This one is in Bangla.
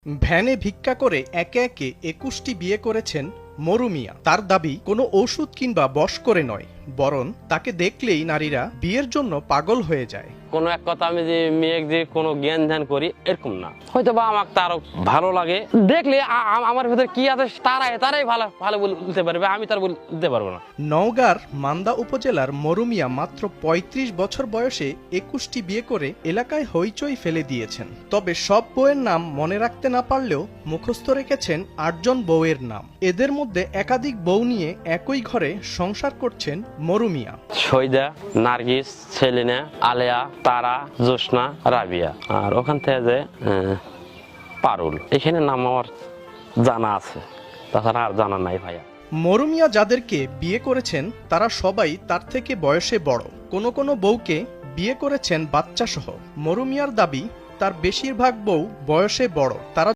ভ্যানে ভিক্ষা করে একে একে ২১টি বিয়ে করেছেন মরু মিয়া। তার দাবি কোনো ওষুধ কিংবা বশ করে নয়, বরং তাকে দেখলেই নারীরা বিয়ের জন্য পাগল হয়ে যায়। কোনো এক কথা আমি যে মেয়ে যে কোনো জ্ঞান ধ্যান করি এরকম না, হয়তো বা আমাকে তার ভালো লাগে দেখলে আমার ভেতরে কি আছে তারাই ভালো বলতে পারবে, আমি তার বলতে পারবো না। নওগাঁর মান্দা উপজেলার মরু মিয়া মাত্র ৩৫ বছর বয়সে ২১টি বিয়ে করে এলাকায় হইচই ফেলে দিয়েছেন। তবে সব বউয়ের নাম মনে রাখতে না পারলেও মুখস্থ রেখেছেন ৮ জন বউয়ের নাম। এদের মধ্যে একাধিক বউ নিয়ে একই ঘরে সংসার করছেন মরু মিয়া। সৈদা, নার্গিস, সেলিনা, আলেয়া, তারা, জোসনা, রাবিয়া, আর ওখান থেকে যে পারুল, এখানে নাম আমার জানা আছে, তাছাড়া আর জানা নাই ভাইয়া। মরু মিয়া যাদেরকে বিয়ে করেছেন তারা সবাই তার থেকে বয়সে বড়। কোনো কোনো বউকে বিয়ে করেছেন বাচ্চা সহ। মরু মিয়ার দাবি তার বেশিরভাগ বউ বয়সে বড়। তারা